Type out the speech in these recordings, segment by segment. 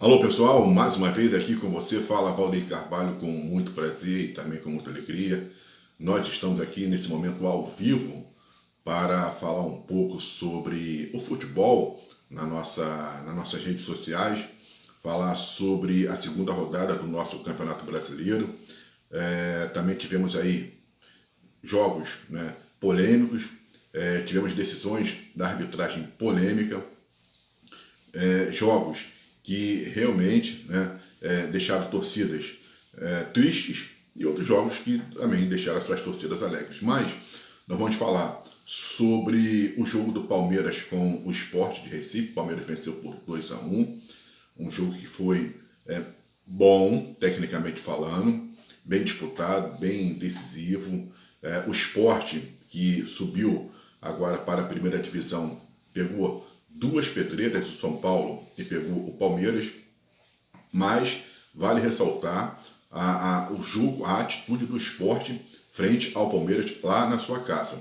Alô pessoal, mais uma vez aqui com você, fala Valdeir Carvalho com muito prazer e também com muita alegria. Nós estamos aqui nesse momento ao vivo para falar um pouco sobre o futebol nas nossas redes sociais, falar sobre a segunda rodada do nosso Campeonato Brasileiro. Também tivemos aí jogos, né, polêmicos, tivemos decisões da arbitragem polêmica, jogos que realmente, né, deixaram torcidas tristes e outros jogos que também deixaram suas torcidas alegres. Mas nós vamos falar sobre o jogo do Palmeiras com o Sport de Recife. O Palmeiras venceu por 2-1, um jogo que foi bom, tecnicamente falando, bem disputado, bem decisivo. O Sport, que subiu agora para a primeira divisão, pegou duas pedreiras do São Paulo e pegou o Palmeiras, mas vale ressaltar o jogo, a atitude do Sport frente ao Palmeiras lá na sua casa.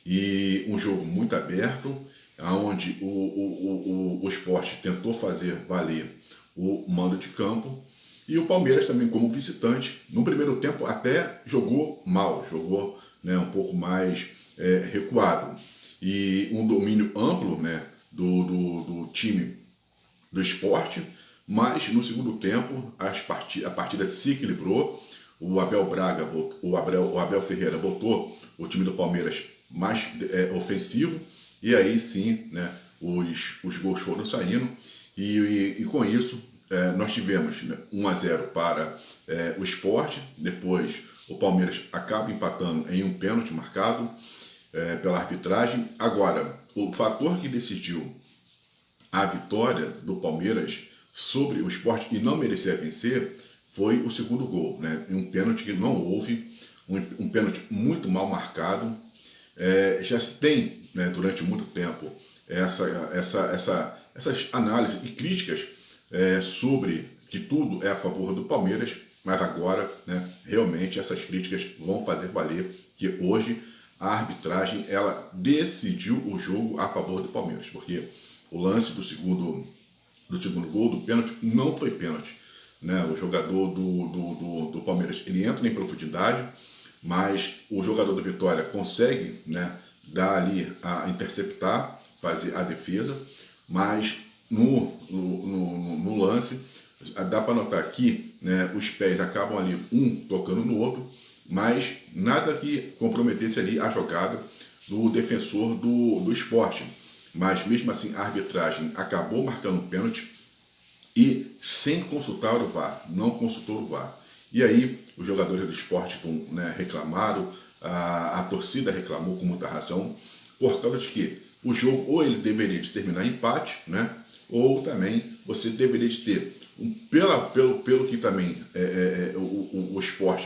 E um jogo muito aberto, onde o Sport tentou fazer valer o mando de campo, e o Palmeiras também como visitante, no primeiro tempo até jogou mal, jogou, né, um pouco mais recuado. E um domínio amplo, né, do time do Sport, mas no segundo tempo a partida se equilibrou. O Abel Ferreira botou o time do Palmeiras mais ofensivo, e aí sim, né, os gols foram saindo, e com isso nós tivemos, né, 1-0 para o Sport. Depois o Palmeiras acaba empatando em um pênalti marcado pela arbitragem. Agora, o fator que decidiu a vitória do Palmeiras sobre o Sport e não merecer vencer foi o segundo gol, né? Um pênalti que não houve, um pênalti muito mal marcado. Já se tem, né, durante muito tempo essas análises e críticas sobre que tudo é a favor do Palmeiras, mas agora, né, realmente essas críticas vão fazer valer que hoje a arbitragem ela decidiu o jogo a favor do Palmeiras, porque o lance do segundo gol, do pênalti, não foi pênalti, né? O jogador do Palmeiras ele entra em profundidade, mas o jogador do Vitória consegue, né, dar ali a interceptar, fazer a defesa, mas no lance dá para notar que, né, os pés acabam ali um tocando no outro, mas nada que comprometesse ali a jogada do defensor do Sport. Mas mesmo assim a arbitragem acabou marcando um pênalti e sem consultar o VAR, não consultou o VAR. E aí os jogadores do Sport, né, reclamaram, a torcida reclamou com muita razão, por causa de que o jogo ou ele deveria de terminar em empate, né, ou também você deveria de ter, pelo que também o Sport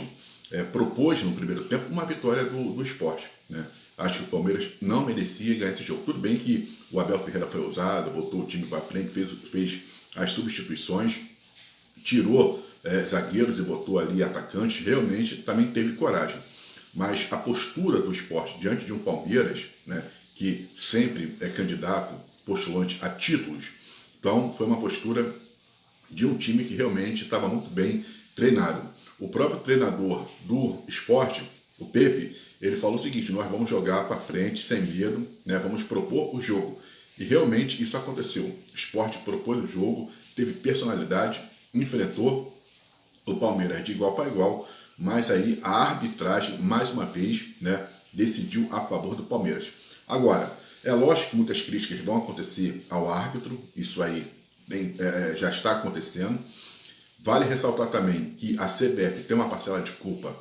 propôs no primeiro tempo, uma vitória do Sport, né? Acho que o Palmeiras não merecia ganhar esse jogo. Tudo bem que o Abel Ferreira foi ousado, botou o time para frente, fez as substituições, tirou zagueiros e botou ali atacantes, realmente também teve coragem. Mas a postura do Sport diante de um Palmeiras, né, que sempre é candidato, postulante a títulos, então foi uma postura de um time que realmente estava muito bem treinado. O próprio treinador do Sport, o Pepe, ele falou o seguinte: nós vamos jogar para frente sem medo, né? Vamos propor o jogo. E realmente isso aconteceu. O Sport propôs o jogo, teve personalidade, enfrentou o Palmeiras de igual para igual, mas aí a arbitragem, mais uma vez, né, decidiu a favor do Palmeiras. Agora, é lógico que muitas críticas vão acontecer ao árbitro, isso aí já está acontecendo. Vale ressaltar também que a CBF tem uma parcela de culpa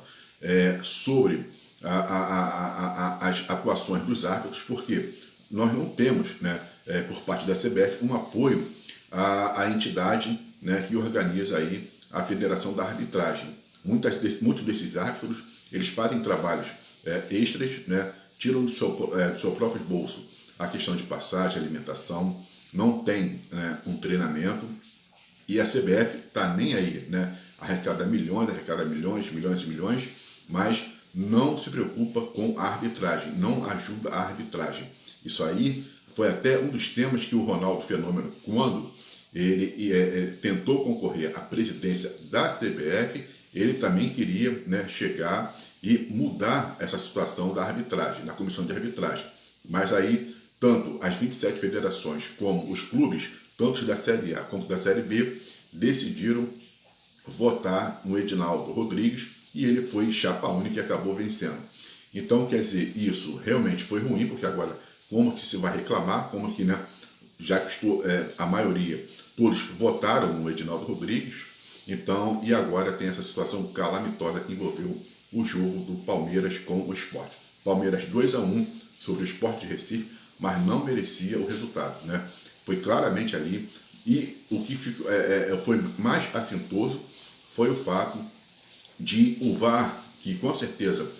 sobre as atuações dos árbitros, porque nós não temos, né, por parte da CBF, um apoio à entidade, né, que organiza aí a Federação da Arbitragem. Muitos desses árbitros eles fazem trabalhos extras, né, tiram do seu próprio bolso a questão de passagem, alimentação, não tem, né, um treinamento, e a CBF está nem aí, né? Arrecada milhões, milhões e milhões, mas não se preocupa com a arbitragem, não ajuda a arbitragem. Isso aí foi até um dos temas que o Ronaldo Fenômeno, quando ele tentou concorrer à presidência da CBF, ele também queria, né, chegar e mudar essa situação da arbitragem, da comissão de arbitragem. Mas aí, tanto as 27 federações como os clubes, tanto da Série A como da Série B, decidiram votar no Edinaldo Rodrigues e ele foi chapa única e acabou vencendo. Então, quer dizer, isso realmente foi ruim, porque agora, como que se vai reclamar, como que, né, já que a maioria, todos votaram no Edinaldo Rodrigues, então, e agora tem essa situação calamitosa que envolveu o jogo do Palmeiras com o Sport. Palmeiras 2-1 sobre o Sport de Recife, mas não merecia o resultado, né? Foi claramente ali, e o que foi mais assintoso foi o fato de o VAR, que com certeza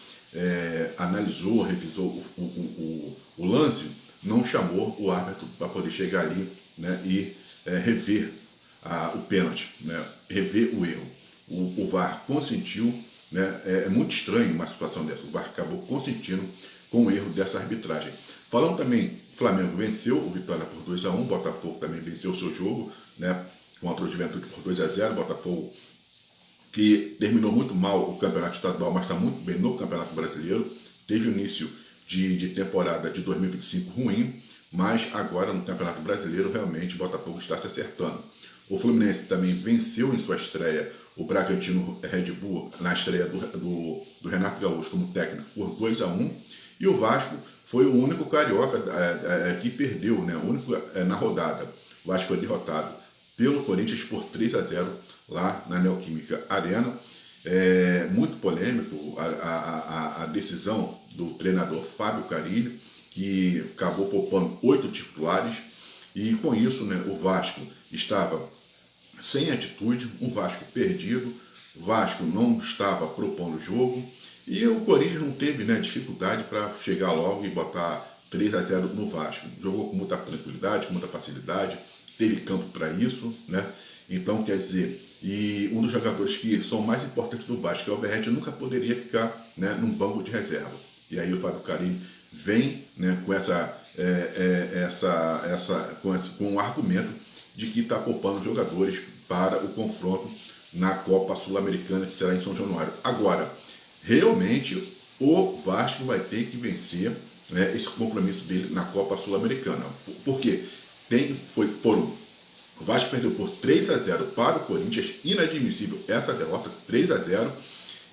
analisou, revisou o lance, não chamou o árbitro para poder chegar ali, né, e rever o pênalti, né, rever o erro. O VAR consentiu, né, é muito estranho uma situação dessa, o VAR acabou consentindo com o erro dessa arbitragem. Falando também, o Flamengo venceu o Vitória por 2-1, Botafogo também venceu o seu jogo, né, contra o Juventude por 2-0, Botafogo que terminou muito mal o campeonato estadual, mas está muito bem no Campeonato Brasileiro, teve o início de temporada de 2025 ruim, mas agora no Campeonato Brasileiro realmente o Botafogo está se acertando. O Fluminense também venceu em sua estreia o Bragantino Red Bull na estreia do Renato Gaúcho como técnico por 2-1, e o Vasco foi o único carioca que perdeu, né? O único na rodada. O Vasco foi derrotado pelo Corinthians por 3-0 lá na Neoquímica Arena. Muito polêmico a decisão do treinador Fábio Carille, que acabou poupando 8 titulares, e com isso, né, o Vasco estava sem atitude, um Vasco perdido, o Vasco não estava propondo o jogo, e o Corinthians não teve, né, dificuldade para chegar logo e botar 3-0 no Vasco. Jogou com muita tranquilidade, com muita facilidade, teve campo para isso, né? Então, quer dizer, e um dos jogadores que são mais importantes do Vasco, que é o Verratti, nunca poderia ficar, né, num banco de reserva. E aí o Fábio Carille vem, né, com o argumento de que está poupando jogadores para o confronto na Copa Sul-Americana, que será em São Januário. Agora, realmente, o Vasco vai ter que vencer, né, esse compromisso dele na Copa Sul-Americana. Porque o Vasco perdeu por 3-0 para o Corinthians, inadmissível essa derrota, 3-0,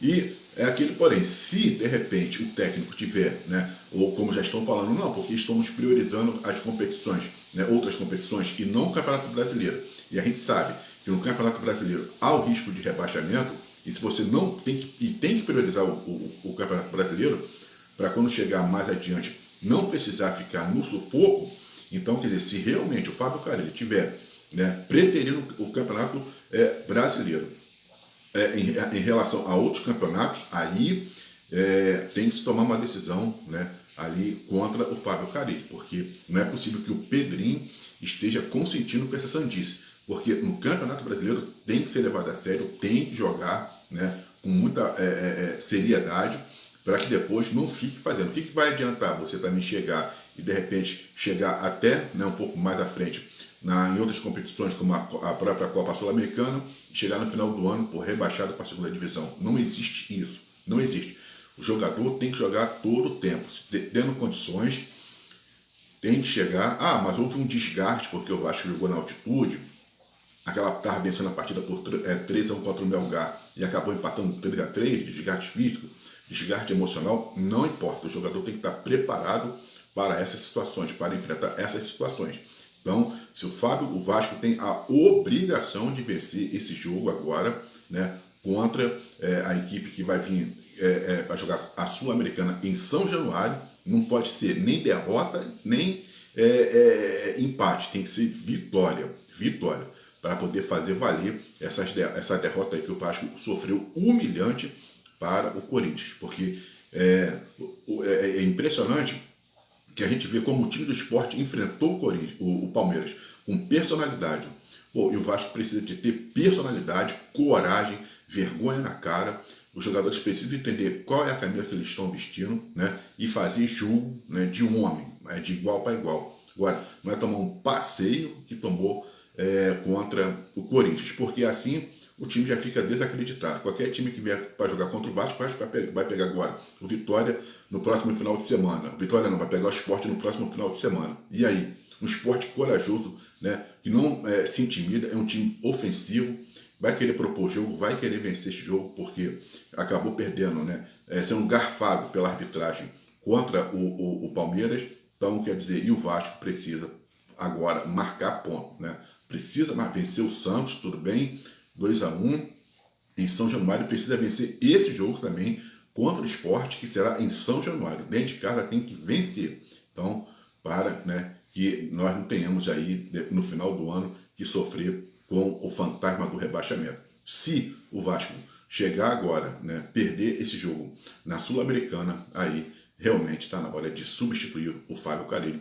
e é aquele, porém, se de repente o técnico tiver, né, ou como já estão falando, não, porque estamos priorizando as competições, né, outras competições, e não o Campeonato Brasileiro. E a gente sabe que no Campeonato Brasileiro há o risco de rebaixamento, e se você não tem que priorizar o Campeonato Brasileiro, para quando chegar mais adiante não precisar ficar no sufoco, então, quer dizer, se realmente o Fábio Carille tiver, né, preterindo o Campeonato Brasileiro em relação a outros campeonatos, aí tem que se tomar uma decisão, né, ali contra o Fábio Carille, porque não é possível que o Pedrinho esteja consentindo com essa sandice, porque no Campeonato Brasileiro tem que ser levado a sério, tem que jogar, né, com muita seriedade, para que depois não fique fazendo. O que vai adiantar você também chegar e de repente chegar até, né, um pouco mais à frente em outras competições, como a própria Copa Sul-Americana, e chegar no final do ano por rebaixado para a segunda divisão? Não existe isso, não existe. O jogador tem que jogar todo o tempo, tendo condições, tem que chegar. Mas houve um desgaste, porque o Vasco jogou na altitude, estava vencendo a partida por 3-1 contra o Melgar e acabou empatando 3-3, desgaste físico, desgaste emocional, não importa. O jogador tem que estar preparado para essas situações, para enfrentar essas situações. Então, se o Vasco tem a obrigação de vencer esse jogo agora, né, contra a equipe que vai vir para jogar a Sul-Americana em São Januário. Não pode ser nem derrota, nem empate, tem que ser vitória, para poder fazer valer essa derrota aí que o Vasco sofreu humilhante para o Corinthians, porque é impressionante que a gente vê como o time do Sport enfrentou o Palmeiras com personalidade. E o Vasco precisa de ter personalidade, coragem, vergonha na cara. Os jogadores precisam entender qual é a camisa que eles estão vestindo, né, e fazer jogo, né, de um homem, de igual para igual. Agora, não é tomar um passeio que tomou contra o Corinthians, porque assim o time já fica desacreditado. Qualquer time que vier para jogar contra o Vasco vai pegar agora o Vitória no próximo final de semana. O Vitória não, vai pegar o Sport no próximo final de semana. E aí? Um Sport corajoso, né, que não se intimida, é um time ofensivo, vai querer propor jogo, vai querer vencer esse jogo, porque acabou perdendo, né, sendo garfado pela arbitragem contra o Palmeiras. Então, quer dizer, e o Vasco precisa agora marcar ponto, né? Precisa vencer o Santos, tudo bem, 2-1 em São Januário, precisa vencer esse jogo também contra o Sport, que será em São Januário. Dentro de casa tem que vencer. Então, para, né, que nós não tenhamos aí, no final do ano, que sofrer com o fantasma do rebaixamento. Se o Vasco chegar agora, né, perder esse jogo na Sul-Americana, aí realmente está na hora de substituir o Fábio Carille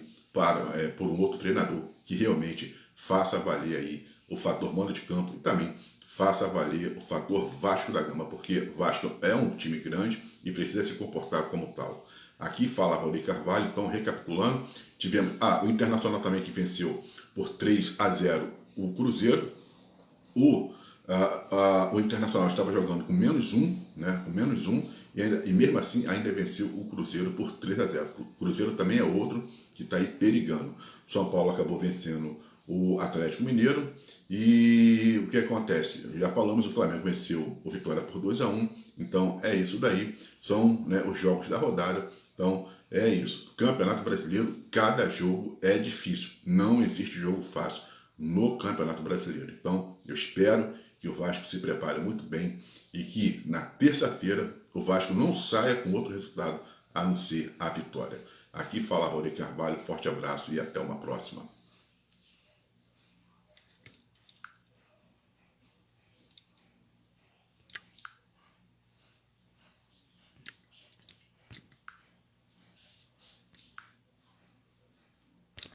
por um outro treinador que realmente faça valer aí o fator mando de campo e também faça valer o fator Vasco da Gama, porque Vasco é um time grande e precisa se comportar como tal. Aqui fala Raul Carvalho, então recapitulando, tivemos o Internacional também que venceu por 3-0 o Cruzeiro. O Internacional estava jogando com -1, né, com -1, e mesmo assim ainda venceu o Cruzeiro por 3-0. O Cruzeiro também é outro que está aí perigando. São Paulo acabou vencendo o Atlético Mineiro. E o que acontece? Já falamos, o Flamengo venceu o Vitória por 2-1. Então é isso daí. São, né, os jogos da rodada. Então é isso. Campeonato Brasileiro, cada jogo é difícil. Não existe jogo fácil no Campeonato Brasileiro. Então eu espero que o Vasco se prepare muito bem e que na terça-feira o Vasco não saia com outro resultado a não ser a vitória. Aqui fala Raul Carvalho, forte abraço e até uma próxima.